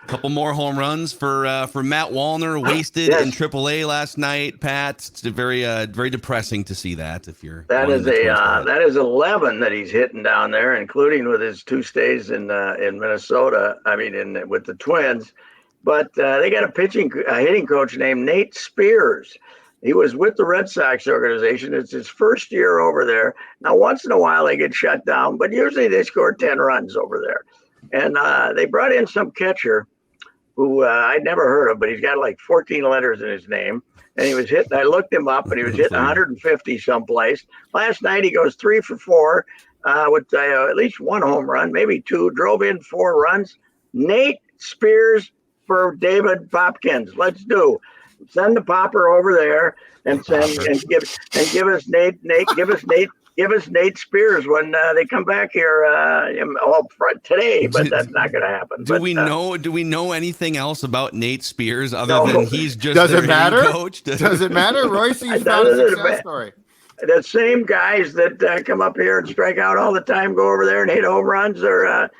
Couple more home runs for Matt Wallner, wasted in AAA last night. Pat, it's very depressing to see that. If you're that is 11 that he's hitting down there, including with his 2 stays in Minnesota. I mean, with the Twins. But they got a hitting coach named Nate Spears. He was with the Red Sox organization. It's his first year over there. Now, once in a while they get shut down, but usually they score 10 runs over there. And they brought in some catcher who I'd never heard of, but he's got like 14 letters in his name. And he was hitting, I looked him up, and he was hitting 150 someplace. Last night he goes 3 for 4 with at least 1 home run, maybe 2, drove in 4 runs. Nate Spears for David Popkins. Let's do. Send the popper over there and give us Nate Spears when they come back here today, but that's not going to happen. Do we know anything else about Nate Spears other than he's just their hitting coach? Does it matter? Reusse, you found a success story. The same guys that come up here and strike out all the time go over there and hit home runs. Or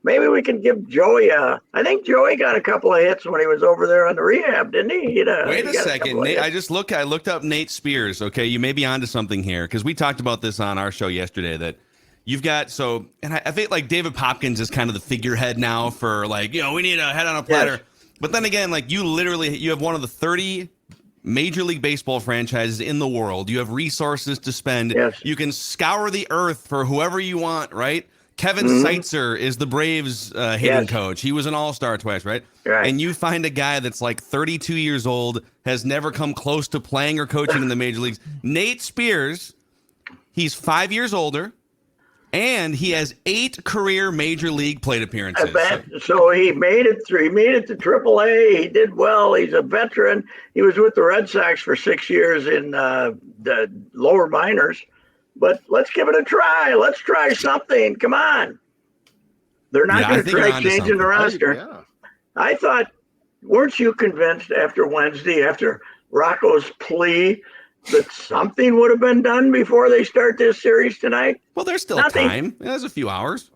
maybe we can give Joey I think Joey got a couple of hits when he was over there on the rehab, didn't he? Wait a second. Nate, I looked up Nate Spears. Okay, you may be onto something here because we talked about this on our show yesterday that you've got and I think like David Popkins is kind of the figurehead now for like, we need a head on a platter. Yes. But then again, like you have one of the 30 Major League Baseball franchises in the world. You have resources to spend. Yes. You can scour the earth for whoever you want, right? Kevin Seitzer is the Braves hitting coach. He was an all-star twice, right? Right? And you find a guy that's like 32 years old, has never come close to playing or coaching in the major leagues. Nate Spears, he's 5 years older, and he has 8 career major league plate appearances. So he made it through. He made it to AAA. He did well. He's a veteran. He was with the Red Sox for 6 years in the lower minors. But let's give it a try. Let's try something. Come on. They're not going to try changing the roster. I thought, weren't you convinced after Wednesday, after Rocco's plea, that something would have been done before they start this series tonight? Well, there's still time. There's a few hours.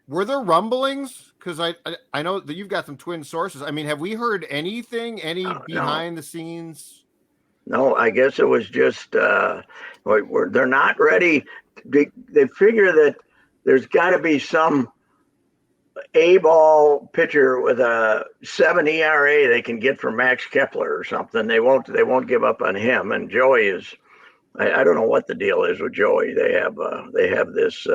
Were there rumblings? Because I know that you've got some Twin sources. I mean, have we heard anything? Behind the scenes? No, I guess it was just they're not ready. They figure that there's got to be some A-ball pitcher with a 7 ERA they can get from Max Kepler or something. They won't give up on him. And Joey is, I don't know what the deal is with Joey. They have this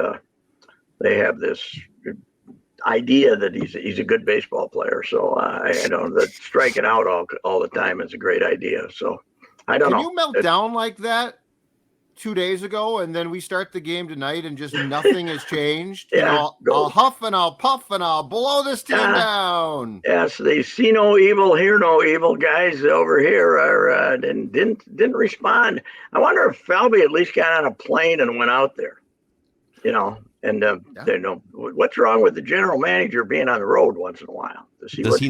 idea that he's a good baseball player. So I know that striking out all the time is a great idea. So. I don't know. Can you melt down like that 2 days ago, and then we start the game tonight, and just nothing has changed? Yeah, I'll huff and I'll puff and I'll blow this team down. Yes, they see no evil, hear no evil. Guys over here didn't respond. I wonder if Falvey at least got on a plane and went out there. And what's wrong with the general manager being on the road once in a while? Does he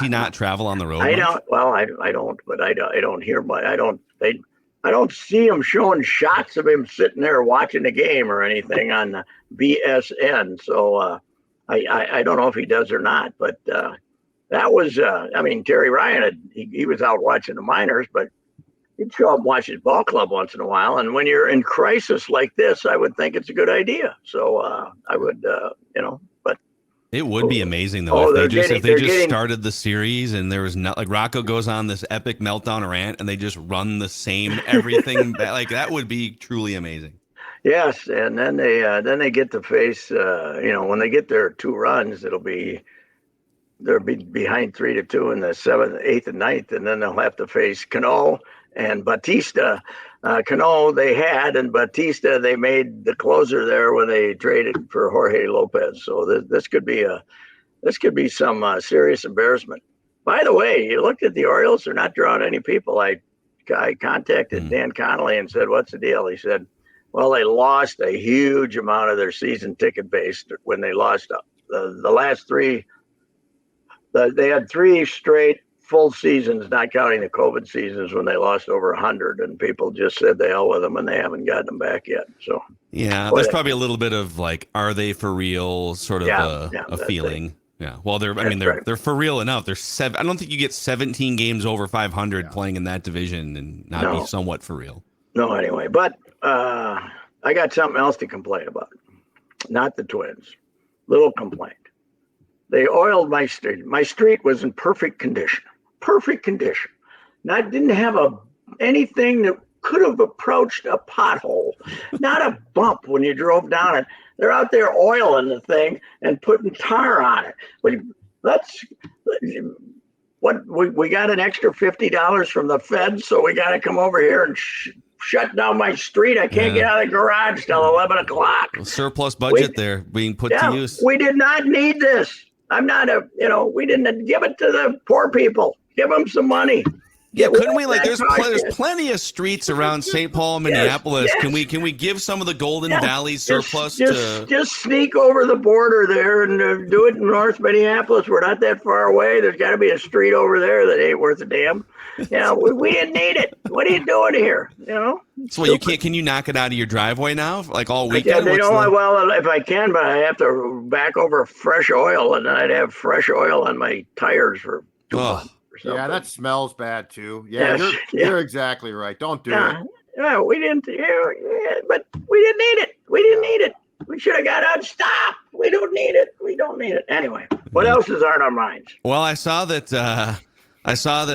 not travel on the road? I don't. Well, I don't. But I don't hear. But I don't see him showing shots of him sitting there watching the game or anything on the BSN. So I don't know if he does or not. But that was. Terry Ryan he was out watching the minors, but he'd show up and watch his ball club once in a while. And when you're in crisis like this, I would think it's a good idea. So I would, but it would be amazing though if they just started the series and there was not like Rocco goes on this epic meltdown rant and they just run the same everything like that would be truly amazing. Yes, and then they get to face when they get their 2 runs, they'll be behind 3-2 in the 7th, 8th, and 9th, and then they'll have to face Cano and Batista. Cano they had, and Batista they made the closer there when they traded for Jorge Lopez. So this could be some serious embarrassment. By the way, you looked at the Orioles; they're not drawing any people. I contacted Dan Connolly and said, "What's the deal?" He said, "Well, they lost a huge amount of their season ticket base when they lost the last 3. They had 3 straight full seasons, not counting the COVID seasons when they lost over 100, and people just said the hell with them, and they haven't gotten them back yet." So yeah, there's probably a little bit of like, are they for real? Sort of a feeling. Yeah. Well, they're for real enough. They're seven. I don't think you get 17 games over 500 playing in that division and not be somewhat for real. No, anyway, but I got something else to complain about. Not the Twins. Little complaint. They oiled my street. My street was in perfect condition. Perfect condition. Didn't have anything that could have approached a pothole. Not a bump when you drove down it. They're out there oiling the thing and putting tar on it. We got an extra $50 from the feds, so we got to come over here and shut down my street. I can't get out of the garage till 11 o'clock. Surplus budget there being put to use. We did not need this. We didn't give it to the poor people. Give them some money. Yeah, couldn't we? There's plenty of streets around St. Paul, Minneapolis. Yes. Can we give some of the Golden Valley surplus just sneak over the border there and do it in North Minneapolis? We're not that far away. There's got to be a street over there that ain't worth a damn. We didn't need it. What are you doing here? So you can't? Can you knock it out of your driveway now, all weekend? Well, if I can, but I have to back over fresh oil, and then I'd have fresh oil on my tires for 2 months. Yeah, that smells bad too. Yeah, you're exactly right. Don't do it. Yeah, we didn't. But we didn't need it. We didn't need it. We should have got out. Stop. We don't need it. We don't need it. Anyway, what else is on our minds? Well, I saw that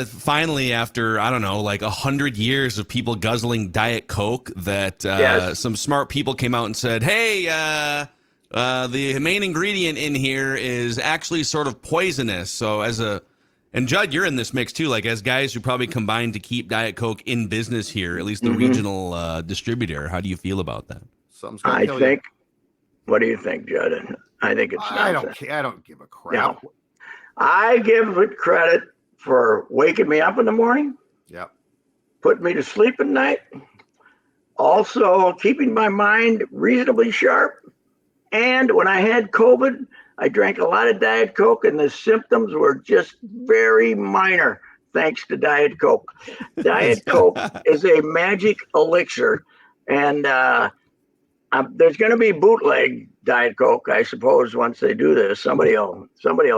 finally, after 100 years of people guzzling Diet Coke, that some smart people came out and said, "Hey, the main ingredient in here is actually sort of poisonous." So and Judd, you're in this mix too, as guys who probably combined to keep Diet Coke in business here, at least the regional distributor. How do you feel about that? What do you think, Judd? I think it's nonsense. I don't give a crap. No. I give it credit for waking me up in the morning. Yep. Putting me to sleep at night. Also keeping my mind reasonably sharp. And when I had COVID, I drank a lot of Diet Coke, and the symptoms were just very minor, thanks to Diet Coke. Diet Coke is a magic elixir, and there's going to be bootleg Diet Coke, I suppose. Once they do this, somebody will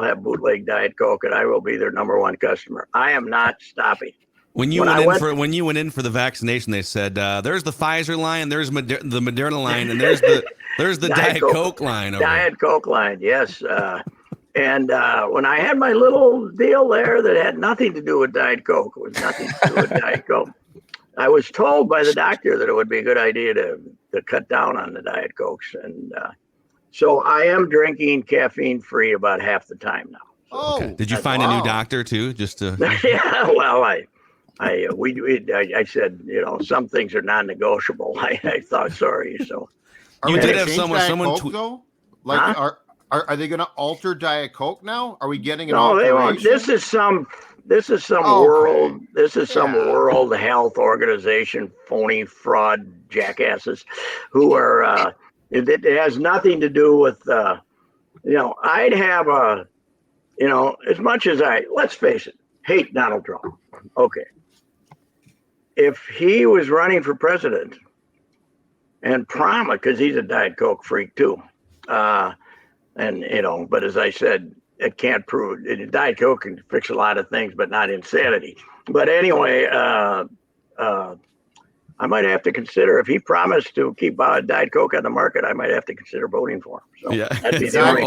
have bootleg Diet Coke, and I will be their number one customer. I am not stopping. When you went in for the vaccination, they said there's the Pfizer line, there's the Moderna line, and there's the Diet Coke line. Diet Coke line, yes. And when I had my little deal there that had nothing to do with Diet Coke, it was nothing to do with Diet Coke. I was told by the doctor that it would be a good idea to cut down on the Diet Cokes, and so I am drinking caffeine free about half the time now. So, okay. Did you find a new doctor too? Just to yeah, well, I said, some things are non-negotiable. I thought, sorry. So you did have someone though? Are they going to alter Diet Coke now? Are we getting an No, they won't. alteration? This is some world health organization, phony fraud jackasses who are, it has nothing to do with, I'd have as much as let's face it, hate Donald Trump. Okay. If he was running for president and promised, because he's a Diet Coke freak too, but as I said, it can't prove Diet Coke can fix a lot of things, but not insanity. But anyway, I might have to consider, if he promised to keep Diet Coke on the market, I might have to consider voting for him. So yeah, run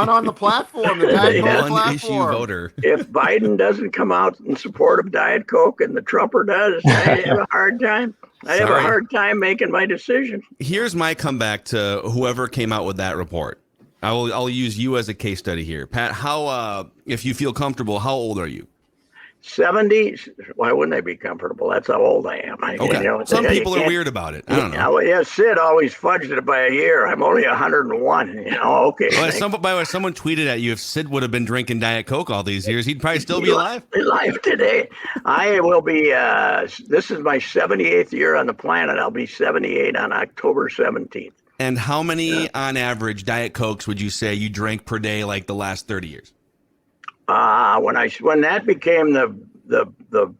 on the platform. The Diet Coke platform. Issue voter. If Biden doesn't come out in support of Diet Coke and the Trumper does, I have a hard time. I have a hard time making my decision. Here's my comeback to whoever came out with that report. I'll use you as a case study here, Pat. How, if you feel comfortable, how old are you? 70. Why wouldn't I be comfortable? That's how old I am. Okay. Some people are weird about it. I don't know. Yeah, Sid always fudged it by a year. I'm only 101. Okay. By the way, someone tweeted at you, if Sid would have been drinking Diet Coke all these years, he'd probably still be alive. Alive today. I will be. This is my 78th year on the planet. I'll be 78 on October 17th. And how many, on average, Diet Cokes would you say you drank per day, like the last 30 years? When that became the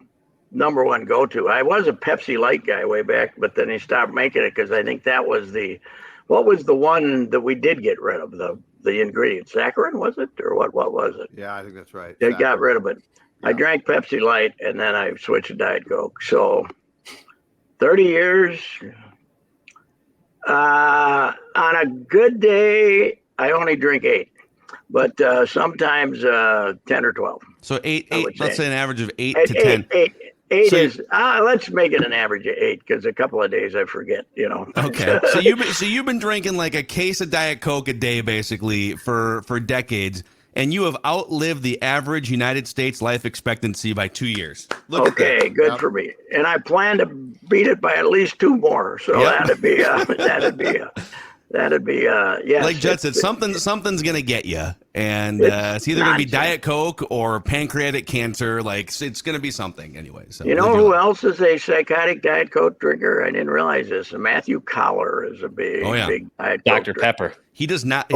number one go-to, I was a Pepsi Light guy way back, but then they stopped making it because I think that was what was the one that we did get rid of, the ingredient. Saccharin, was it? Or what was it? Yeah, I think that's right. It got rid of it. Yeah. I drank Pepsi Light, and then I switched to Diet Coke. So 30 years. On a good day, I only drink 8. But sometimes 10 or 12. So eight. Let's say an average of 8 to 10. 8 so, is. Let's make it an average of 8 because a couple of days I forget. Okay. so you've been drinking like a case of Diet Coke a day basically for decades, and you have outlived the average United States life expectancy by 2 years. Look okay, at that. Good for me. And I plan to beat it by at least 2 more. So that'd be yes. Like Judd said, something's gonna get you, and it's either gonna be Diet Coke or pancreatic cancer. Like it's gonna be something anyway. So you know who else is a psychotic Diet Coke drinker? I didn't realize this. Matthew Collar is a big Diet Coke Dr. Pepper. He does not.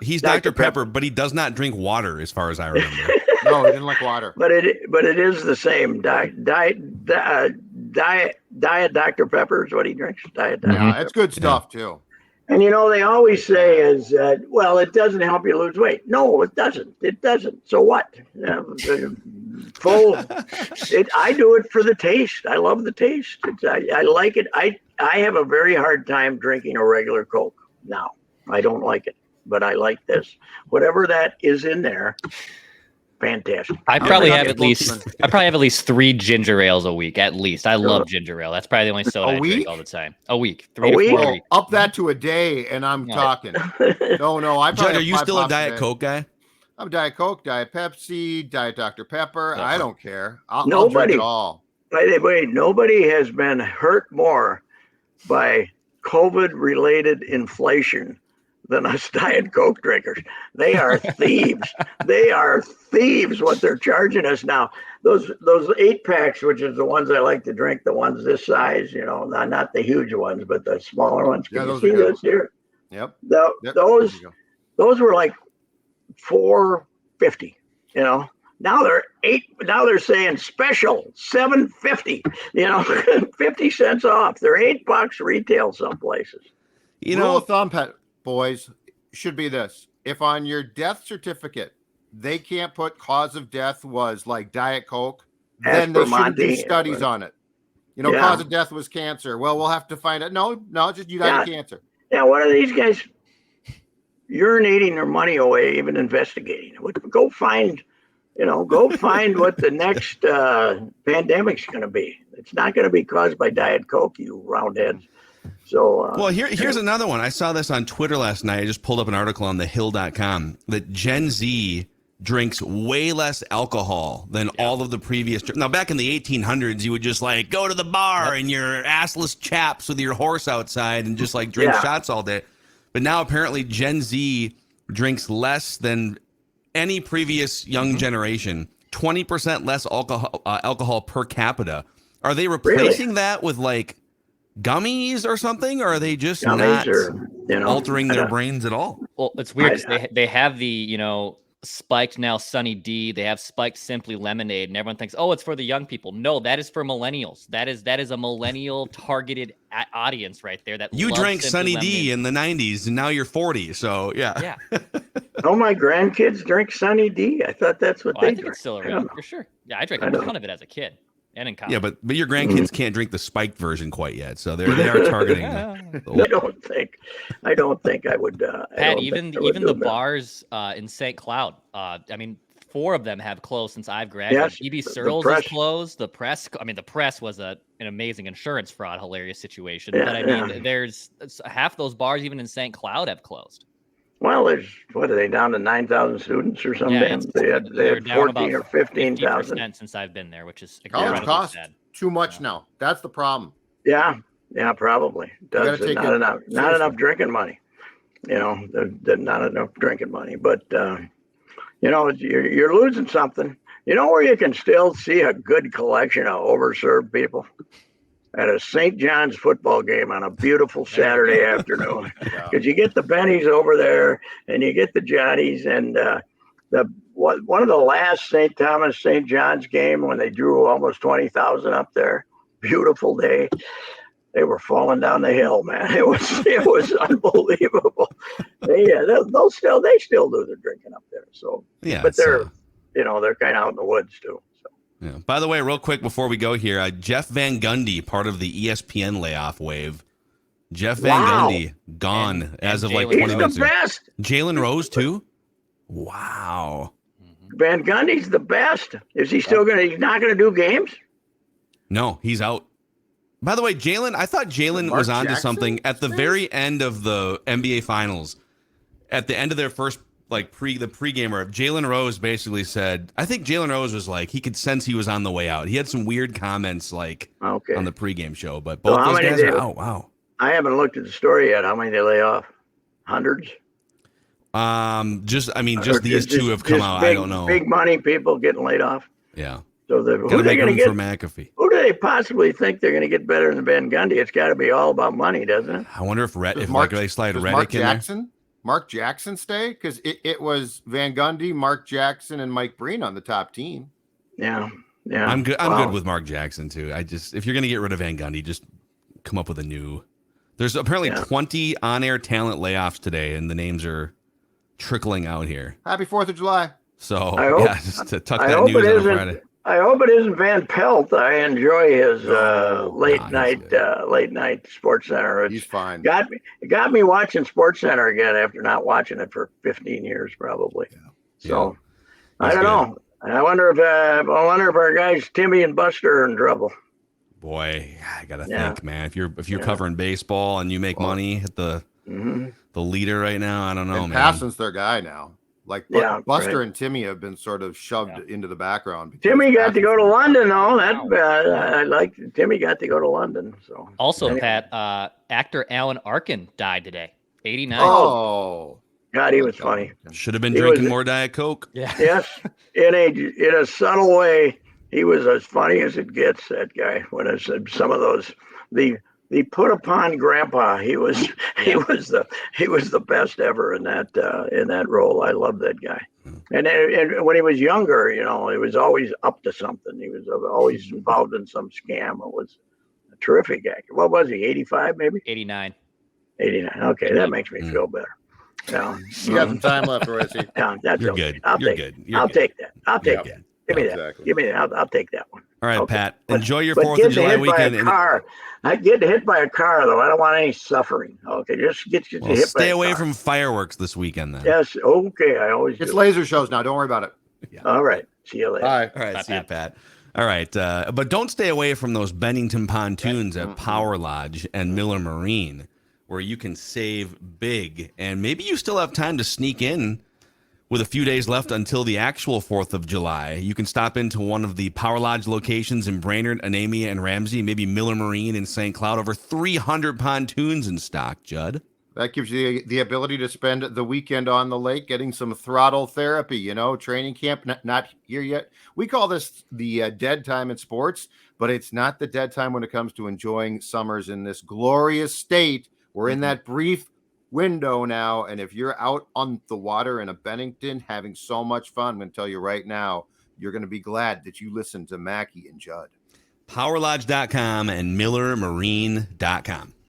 He's Dr. Pepper, but he does not drink water, as far as I remember. No, he didn't like water. But it is the same diet Dr. Pepper is what he drinks. Diet. Yeah, it's good stuff too. And they always say is that, well, it doesn't help you lose weight. No, it doesn't. It doesn't. So what? I do it for the taste. I love the taste. I like it. I have a very hard time drinking a regular Coke now. I don't like it, but I like this. Whatever that is in there. Fantastic. I probably have at least 3 ginger ales a week, at least. I love ginger ale. That's probably the only soda I drink all the time. A week. 3 to 4 a week. Up that to a day, and I'm talking. No. Judd, are you still a Diet Coke guy? I'm Diet Coke, Diet Pepsi, Diet Dr. Pepper. I don't care. I'll drink it all. Wait, nobody has been hurt more by COVID-related inflation than us Diet Coke drinkers. They are thieves. They are thieves what they're charging us now. Those 8-packs, which is the ones I like to drink, the ones this size, not the huge ones, but the smaller ones. Can you see this here? Yep. Those were like $4.50, Now they're saying special $7.50, 50 cents off. They're $8 retail some places. Rule of thumb, boys, should be this: if on your death certificate they can't put cause of death was like Diet Coke, then they shouldn't do studies on it. Cause of death was cancer. Well, we'll have to find out. No, just you died of cancer. Yeah, what are these guys urinating their money away, even investigating? Go find what the next pandemic's going to be. It's not going to be caused by Diet Coke, you roundheads. So, well, here's another one. I saw this on Twitter last night. I just pulled up an article on thehill.com that Gen Z drinks way less alcohol than all of the previous. Now, back in the 1800s, you would just go to the bar in your assless chaps with your horse outside and just drink shots all day. But now apparently Gen Z drinks less than any previous young generation. 20% less alcohol per capita. Are they replacing that with gummies or something, or are they just not altering their brains at all? Well, it's weird because they have the spiked now Sunny D, they have spiked Simply Lemonade, and everyone thinks, oh, it's for the young people. No, that is for millennials. That is a millennial targeted audience right there. That you drank Sunny D in the 90s and now you're 40, so yeah. Oh, my grandkids drink Sunny D. I thought that's what they I think it's still around for sure. Yeah, I drank a ton of it as a kid. And in college. Yeah, but your grandkids can't drink the spiked version quite yet, so they are targeting. I don't think I would. Pat, even the bars in St. Cloud. 4 of them have closed since I've graduated. BB Searles is closed. The press. The press was an amazing insurance fraud, hilarious situation. Yeah, but there's half those bars even in St. Cloud have closed. Well, what are they down to 9,000 students or something? Yeah, they had 14 or 15,000 since I've been there, which is college costs too much now. That's the problem. Yeah, probably. Not enough drinking money. Not enough drinking money. But you're losing something. Where you can still see a good collection of overserved people? At a St. John's football game on a beautiful Saturday afternoon, because you get the Bennies over there and you get the Johnnies, and one of the last St. Thomas St. John's game when they drew almost 20,000 up there, beautiful day. they were falling down the hill, man. It was unbelievable. They still do the drinking up there. So Yeah, but they're they're kind of out in the woods too. So. Yeah. By the way, real quick before we go here, Jeff Van Gundy, part of the ESPN layoff wave. Jeff Van Gundy gone as of like 20 minutes ago. He's the best. Jalen Rose too. Wow. Van Gundy's the best. Is he still gonna? He's not gonna do games. No, he's out. By the way, Jalen, I thought Jalen was onto something at the very end of the NBA Finals. At the end of their first the pregame where Jalen Rose basically said, I think Jalen Rose was like, he could sense he was on the way out. He had some weird comments on the pregame show, but both those guys are out. Wow. I haven't looked at the story yet. How many they lay off? Hundreds? Just these two have come out. I don't know. Big money people getting laid off. Yeah. So who are they going to get? For McAfee. Who do they possibly think they're going to get better than Van Gundy? It's got to be all about money, doesn't it? I wonder if they slide Reddick in there. Mark Jackson stay? Because it was Van Gundy, Mark Jackson, and Mike Breen on the top team. Yeah. I'm good. I'm good with Mark Jackson too. If you're going to get rid of Van Gundy, just come up with a new. There's apparently 20 on-air talent layoffs today, and the names are trickling out here. Happy 4th of July. So just to tuck that news on Friday. I hope it isn't Van Pelt. I enjoy his late night Sports Center. He's fine. It got me watching Sports Center again after not watching it for 15 years probably. Yeah. So I don't know. I wonder if our guys Timmy and Buster are in trouble. Boy, I gotta think, man. If you're covering baseball and you make money at the leader right now, I don't know, man. Passon's their guy now. Like Buster and Timmy have been sort of shoved into the background. Timmy got to go to London, though. I like Timmy got to go to London. So also, Pat, actor Alan Arkin died today, 89. Oh, God, he was funny. Should have been drinking more Diet Coke. Yeah. Yes, in a subtle way, he was as funny as it gets. That guy. When I said some of those the put upon grandpa, he was the best ever in that role. I love that guy. And when he was younger, he was always up to something. He was always involved in some scam. It was a terrific actor. What was he? 85 maybe? 89. 89. Okay, that makes me feel better. No, you got some time left, Reusse. You're good. I'll take that. I'll take that. Give me that. Give me that. I'll take that one. All right, Pat. Enjoy your 4th of July weekend. I get hit by a car, though. I don't want any suffering. Okay, just get hit by a car. Stay away from fireworks this weekend, then. Yes. Okay. I always. It's laser shows now. Don't worry about it. Yeah. All right. See you later. All right. See you, Pat. All right. But don't stay away from those Bennington pontoons at Power Lodge and Miller Marine, where you can save big, and maybe you still have time to sneak in. With a few days left until the actual 4th of July, you can stop into one of the Power Lodge locations in Brainerd, Anemia, and Ramsey, maybe Miller Marine in St. Cloud. Over 300 pontoons in stock, Judd. That gives you the ability to spend the weekend on the lake getting some throttle therapy, training camp, not here yet. We call this the dead time in sports, but it's not the dead time when it comes to enjoying summers in this glorious state. We're in that brief window now, and if you're out on the water in a Bennington having so much fun, I'm going to tell you right now, you're going to be glad that you listened to Mackey and Judd. PowerLodge.com and MillerMarine.com.